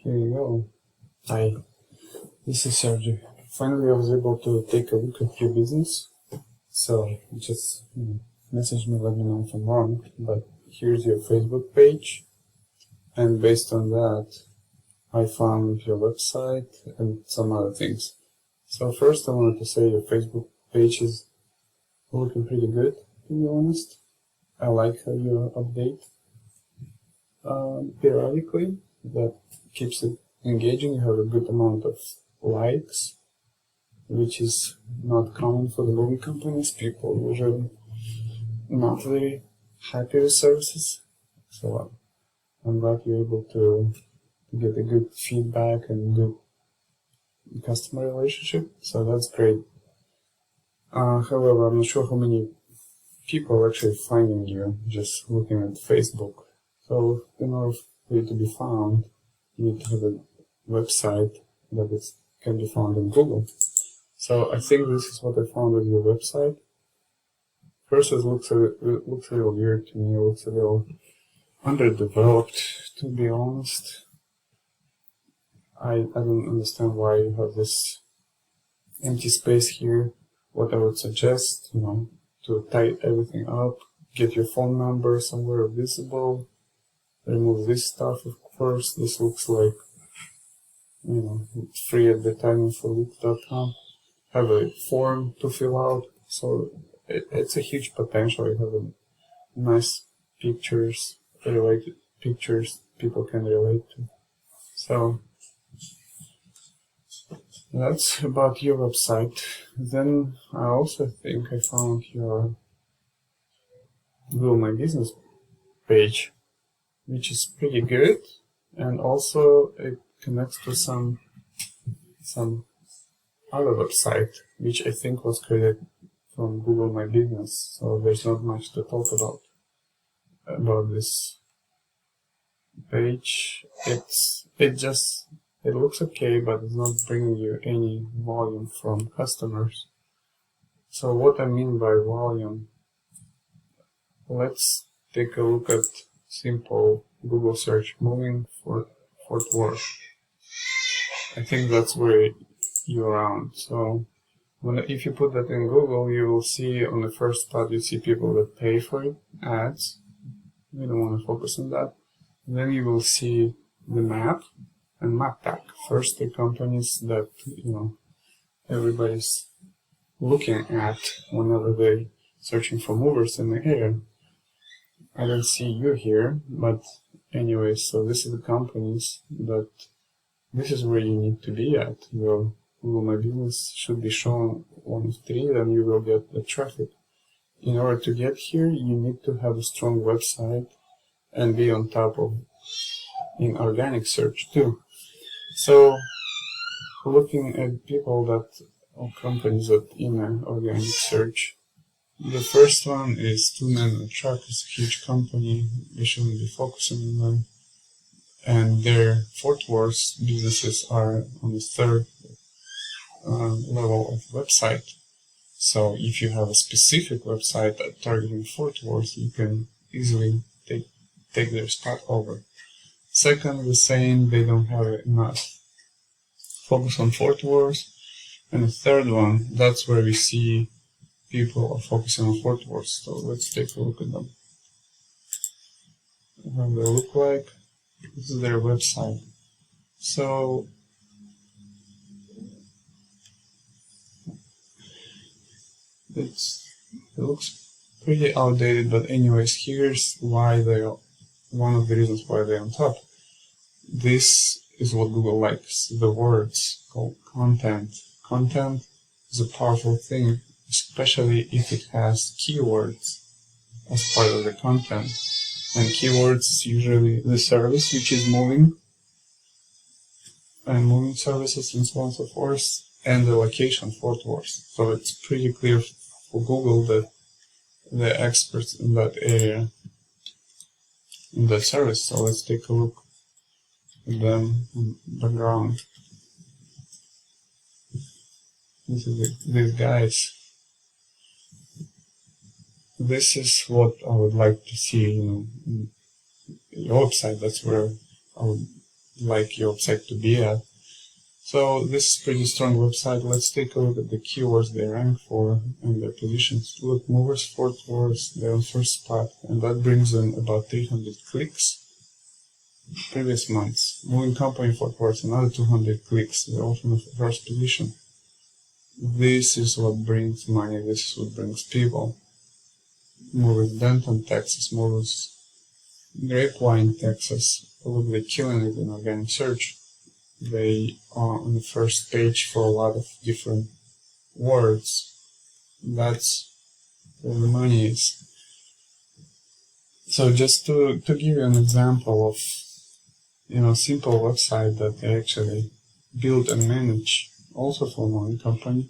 Here you go. Hi, this is Sergey. Finally, I was able to take a look at your business. So just message me, let me know if I'm wrong. But here's your Facebook page, and based on that, I found your website and some other things. So first, I wanted to say your Facebook page is looking pretty good, to be honest. I like how you update periodically. That keeps it engaging. You have a good amount of likes, which is not common for the moving companies. People usually not very happy with services. So I'm glad you're able to get a good feedback and good customer relationship. So that's great. However, I'm not sure how many people are actually finding you just looking at Facebook. So in order for you to be found, you need to have a website that can be found in Google. So I think this is what I found with your website. First, it looks a little weird to me. It looks a little underdeveloped, to be honest. I don't understand why you have this empty space here. What I would suggest, to tie everything up, get your phone number somewhere visible, remove this stuff, of course. This looks like, free advertising for Wix.com. Have a form to fill out. So it's a huge potential. You have a nice pictures, related pictures people can relate to. So that's about your website. Then I also think I found your Google My Business page, which is pretty good, and also it connects to some other website, which I think was created from Google My Business. So there's not much to talk about this page. It looks okay, but it's not bringing you any volume from customers. So what I mean by volume, let's take a look at simple Google search, moving Fort Worth. I think that's where you're around. So if you put that in Google, you will see on the first spot, you see people that pay for it, ads. We don't want to focus on that. And then you will see the map and map pack. First, the companies that everybody's looking at whenever they're searching for movers in the area. I don't see you here, but anyway, so this is the companies that this is where you need to be at. Your Google My Business should be shown 1 of 3, then you will get the traffic. In order to get here, you need to have a strong website and be on top of in organic search too. So looking at people or companies that in an organic search, the first one is Two Men and a Truck. It's a huge company. We shouldn't be focusing on them. And their Fort Worth businesses are on the third level of website. So if you have a specific website targeting Fort Worth, you can easily take their spot over. Second, the same, they don't have enough focus on Fort Worth. And the third one, that's where we see people are focusing on Fort Worth. So let's take a look at them. How they look like. This is their website. So it looks pretty outdated, but anyways, here's why one of the reasons why they're on top. This is what Google likes, the words called content. Content is a powerful thing, especially if it has keywords as part of the content. And keywords is usually the service which is moving, and moving services and so on and so forth, and the location, Fort Worth. So it's pretty clear for Google that they're experts in that area, in that service. So let's take a look at them in the background. These guys. This is what I would like to see, in your website. That's where I would like your website to be at. So this is pretty strong website. Let's take a look at the keywords they rank for and their positions. Look, Movers Fort Worth, they're on first spot, and that brings in about 300 clicks. Previous months, Moving Company Fort Worth, another 200 clicks. They're also in the first position. This is what brings money. This is what brings people. Movers Denton, Texas. Movers Grapevine, Texas. Look, they're killing it in organic search. They are on the first page for a lot of different words. That's where the money is. So just to give you an example of, simple website that they actually build and manage, also for one company.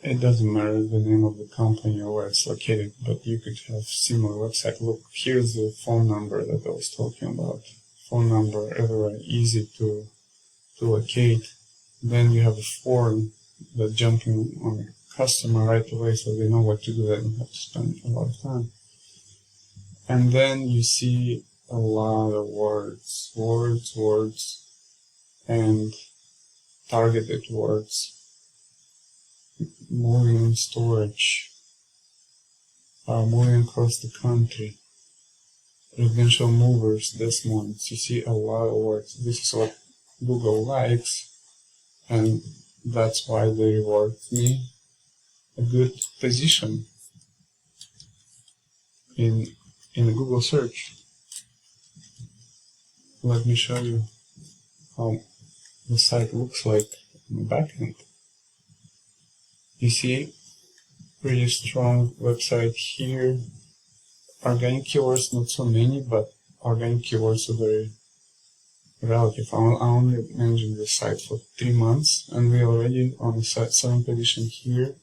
It doesn't matter the name of the company or where it's located, but you could have similar website. Look, here's the phone number that I was talking about. Phone number, everywhere, easy to locate. Then you have a form that's jumping on the customer right away, so they know what to do. They don't have to spend a lot of time. And then you see a lot of words, and targeted words. Moving in storage, moving across the country, residential movers this month. You see a lot of words. This is what Google likes, and that's why they reward me a good position in the Google search. Let me show you how the site looks like in the backend. You see, pretty strong website here. Organic keywords, not so many, but organic keywords are very relative. I only managing this site for 3 months, and we're already on the 7th position here.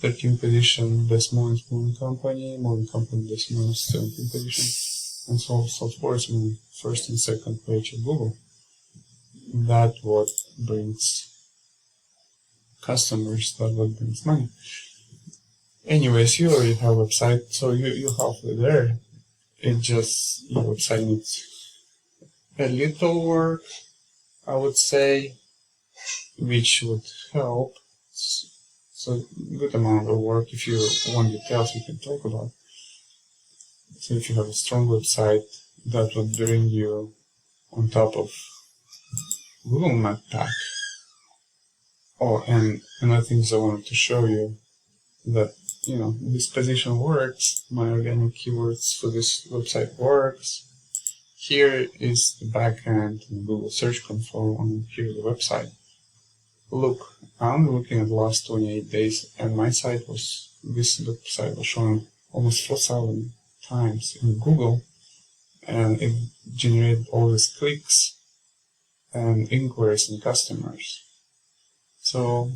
13th position, Best Moving Company, Moving Company, Best Moving, 17th position, and so on so forth on first and second page of Google. That's what brings customers, that's what brings money. Anyways, you already have a website, so you're halfway there. It just, your website needs a little work, I would say, which would help. So good amount of work. If you want details, we can talk about. So if you have a strong website, that would bring you on top of Google Map Pack. Oh, and another thing I wanted to show you that, this position works. My organic keywords for this website works. Here is the backend in Google Search Console, and here's the website. Look, I'm looking at the last 28 days, and my site this website was shown almost 4,000 times in Google, and it generated all these clicks and inquiries and customers. So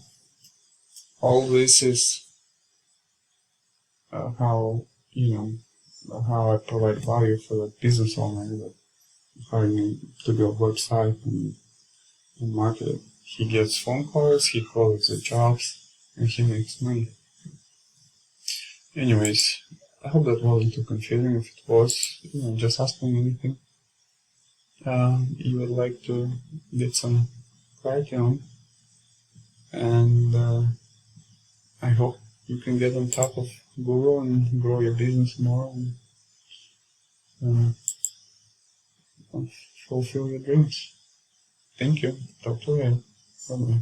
all this is how I provide value for the business owner, that hiring to build a website and market it. He gets phone calls, he calls the jobs, and he makes money. Anyways, I hope that wasn't too confusing. If it was, just ask me anything you would like to get some clarity on. And I hope you can get on top of Google and grow your business more and fulfill your dreams. Thank you. Talk to you. Bye-bye.